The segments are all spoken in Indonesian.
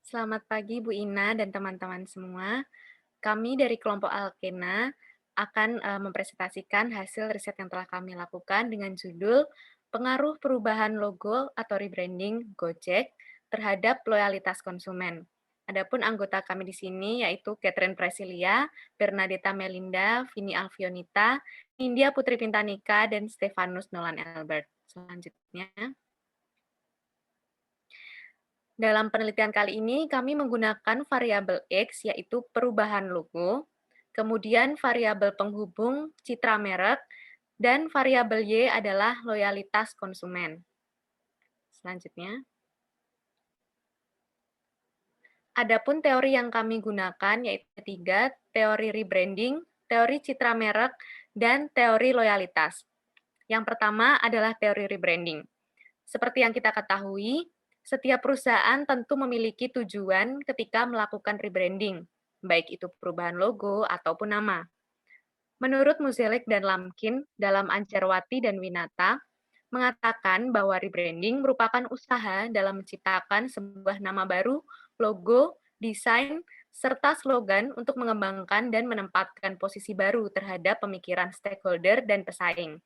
Selamat pagi Bu Ina dan teman-teman semua. Kami dari kelompok Alkena akan mempresentasikan hasil riset yang telah kami lakukan dengan judul Pengaruh Perubahan Logo atau Rebranding Gojek terhadap Loyalitas Konsumen. Adapun anggota kami di sini yaitu Catherine Presilia, Bernadetta Melinda, Vini Alfionita, India Putri Pintanika, dan Stefanus Nolan Albert. Selanjutnya, dalam penelitian kali ini, kami menggunakan variabel X, yaitu perubahan logo, kemudian variabel penghubung citra merek, dan variabel Y adalah loyalitas konsumen. Selanjutnya, adapun teori yang kami gunakan yaitu tiga, teori rebranding, teori citra merek, dan teori loyalitas. Yang pertama adalah teori rebranding. Seperti yang kita ketahui, setiap perusahaan tentu memiliki tujuan ketika melakukan rebranding, baik itu perubahan logo ataupun nama. Menurut Muzelek dan Lamkin dalam Ancerwati dan Winata, mengatakan bahwa rebranding merupakan usaha dalam menciptakan sebuah nama baru, logo, desain, serta slogan untuk mengembangkan dan menempatkan posisi baru terhadap pemikiran stakeholder dan pesaing.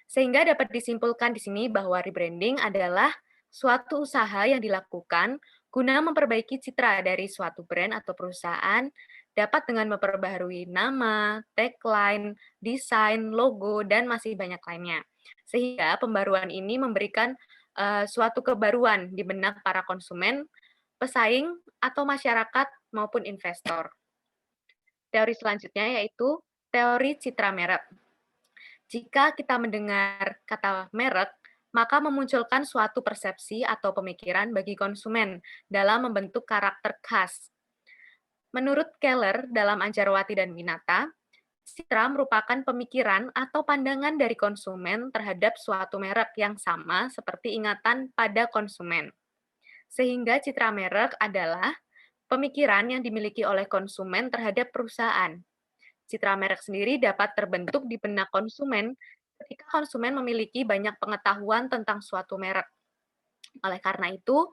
Sehingga dapat disimpulkan di sini bahwa rebranding adalah suatu usaha yang dilakukan guna memperbaiki citra dari suatu brand atau perusahaan dapat dengan memperbaharui nama, tagline, desain, logo, dan masih banyak lainnya. Sehingga pembaruan ini memberikan suatu kebaruan di benak para konsumen, pesaing, atau masyarakat maupun investor. Teori selanjutnya yaitu teori citra merek. Jika kita mendengar kata merek, maka memunculkan suatu persepsi atau pemikiran bagi konsumen dalam membentuk karakter khas. Menurut Keller dalam Anjarwati dan Winata, citra merupakan pemikiran atau pandangan dari konsumen terhadap suatu merek yang sama seperti ingatan pada konsumen. Sehingga citra merek adalah pemikiran yang dimiliki oleh konsumen terhadap perusahaan. Citra merek sendiri dapat terbentuk di benak konsumen ketika konsumen memiliki banyak pengetahuan tentang suatu merek. Oleh karena itu,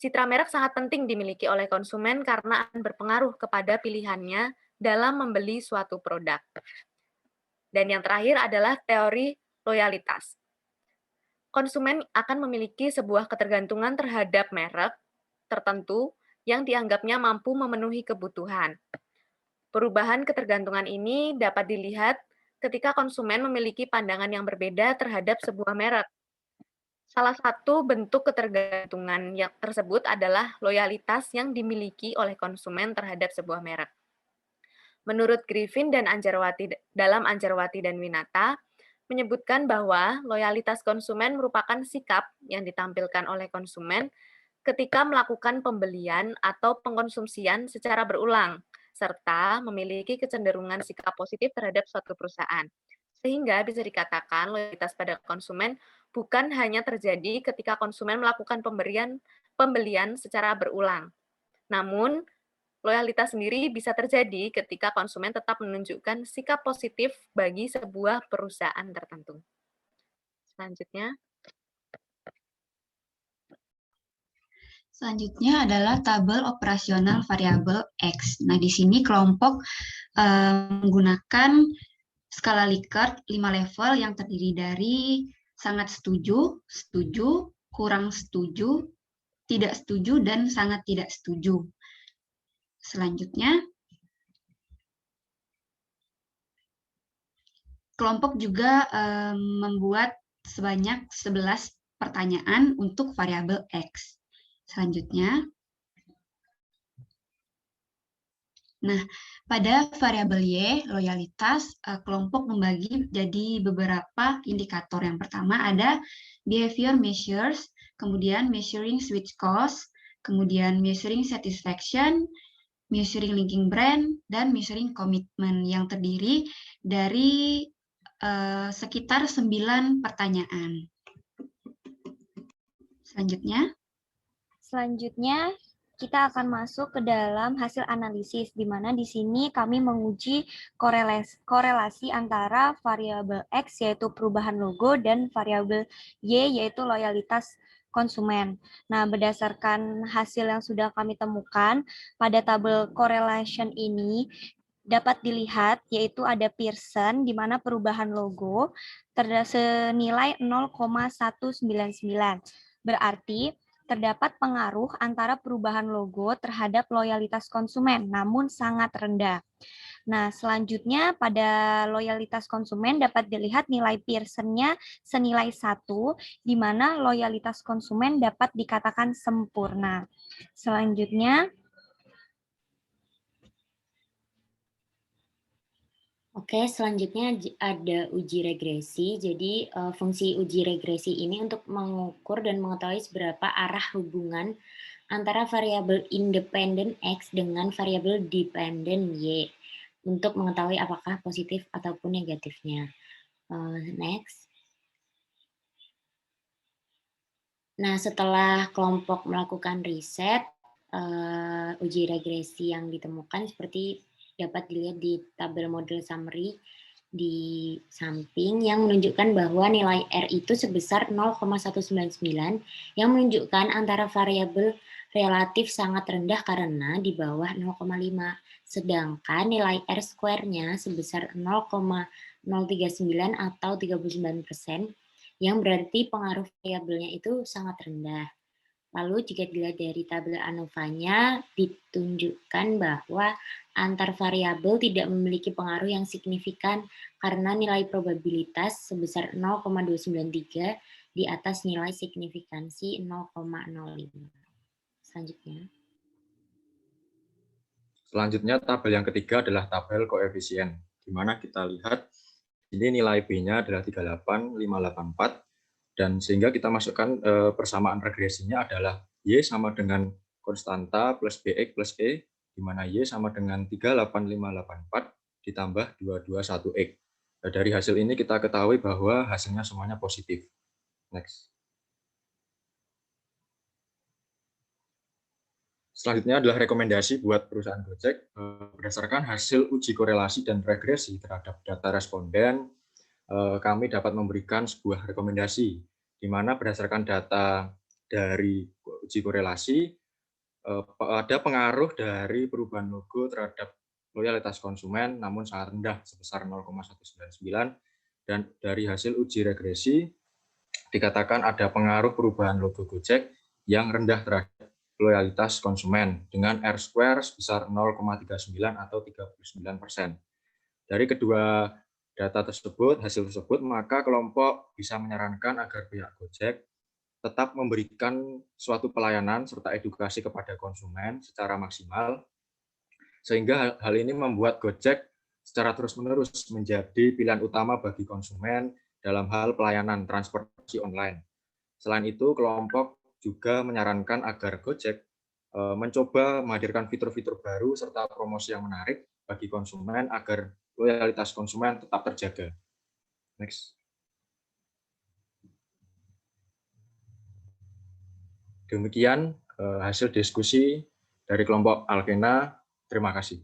citra merek sangat penting dimiliki oleh konsumen karena akan berpengaruh kepada pilihannya dalam membeli suatu produk. Dan yang terakhir adalah teori loyalitas. Konsumen akan memiliki sebuah ketergantungan terhadap merek tertentu yang dianggapnya mampu memenuhi kebutuhan. Perubahan ketergantungan ini dapat dilihat ketika konsumen memiliki pandangan yang berbeda terhadap sebuah merek. Salah satu bentuk ketergantungan yang tersebut adalah loyalitas yang dimiliki oleh konsumen terhadap sebuah merek. Menurut Griffin dan Anjarwati dalam Anjarwati dan Winata, menyebutkan bahwa loyalitas konsumen merupakan sikap yang ditampilkan oleh konsumen ketika melakukan pembelian atau pengkonsumsian secara berulang, serta memiliki kecenderungan sikap positif terhadap suatu perusahaan. Sehingga bisa dikatakan loyalitas pada konsumen bukan hanya terjadi ketika konsumen melakukan pembelian secara berulang. Namun, loyalitas sendiri bisa terjadi ketika konsumen tetap menunjukkan sikap positif bagi sebuah perusahaan tertentu. Selanjutnya, Selanjutnya adalah tabel operasional variabel X. Nah, di sini kelompok menggunakan skala Likert 5 level yang terdiri dari sangat setuju, setuju, kurang setuju, tidak setuju, dan sangat tidak setuju. Selanjutnya, kelompok juga membuat sebanyak 11 pertanyaan untuk variabel X. Selanjutnya, nah, pada variabel Y, loyalitas, kelompok membagi jadi beberapa indikator. Yang pertama ada behavior measures, kemudian measuring switch cost, kemudian measuring satisfaction, measuring linking brand, dan measuring commitment yang terdiri dari sekitar 9 pertanyaan. Selanjutnya, kita akan masuk ke dalam hasil analisis, di mana di sini kami menguji korelasi antara variabel X, yaitu perubahan logo, dan variabel Y, yaitu loyalitas konsumen. Nah, berdasarkan hasil yang sudah kami temukan pada tabel correlation ini dapat dilihat yaitu ada Pearson di mana perubahan logo senilai 0,199. Berarti terdapat pengaruh antara perubahan logo terhadap loyalitas konsumen, namun sangat rendah. Nah, selanjutnya pada loyalitas konsumen dapat dilihat nilai Pearson-nya senilai 1, di mana loyalitas konsumen dapat dikatakan sempurna. Selanjutnya, Oke, selanjutnya ada uji regresi. Jadi, fungsi uji regresi ini untuk mengukur dan mengetahui seberapa arah hubungan antara variabel independen X dengan variabel dependen Y untuk mengetahui apakah positif ataupun negatifnya. Next. Nah, setelah kelompok melakukan riset, uji regresi yang ditemukan seperti dapat dilihat di tabel model summary di samping yang menunjukkan bahwa nilai R itu sebesar 0,199 yang menunjukkan antara variabel relatif sangat rendah karena di bawah 0,5. Sedangkan nilai R square-nya sebesar 0,039 atau 39%, yang berarti pengaruh variabelnya itu sangat rendah. Lalu jika dilihat dari tabel ANOVA-nya, ditunjukkan bahwa antar variabel tidak memiliki pengaruh yang signifikan karena nilai probabilitas sebesar 0,293 di atas nilai signifikansi 0,05. Selanjutnya tabel yang ketiga adalah tabel koefisien, di mana kita lihat ini nilai B-nya adalah 38584, dan sehingga kita masukkan persamaan regresinya adalah Y sama dengan konstanta plus BX plus E, di mana Y sama dengan 38584 ditambah 221X. Nah, dari hasil ini kita ketahui bahwa hasilnya semuanya positif. Next. Selanjutnya adalah rekomendasi buat perusahaan Gojek. Berdasarkan hasil uji korelasi dan regresi terhadap data responden, kami dapat memberikan sebuah rekomendasi, di mana berdasarkan data dari uji korelasi, ada pengaruh dari perubahan logo terhadap loyalitas konsumen, namun sangat rendah, sebesar 0,199, dan dari hasil uji regresi, dikatakan ada pengaruh perubahan logo Gojek yang rendah terhadap loyalitas konsumen, dengan R square sebesar 0,39 atau 39%. Dari kedua data tersebut, hasil tersebut, maka kelompok bisa menyarankan agar pihak Gojek tetap memberikan suatu pelayanan serta edukasi kepada konsumen secara maksimal, sehingga hal ini membuat Gojek secara terus-menerus menjadi pilihan utama bagi konsumen dalam hal pelayanan transportasi online. Selain itu, kelompok juga menyarankan agar Gojek mencoba menghadirkan fitur-fitur baru serta promosi yang menarik bagi konsumen agar loyalitas konsumen tetap terjaga. Next. Demikian hasil diskusi dari kelompok Alkena. Terima kasih.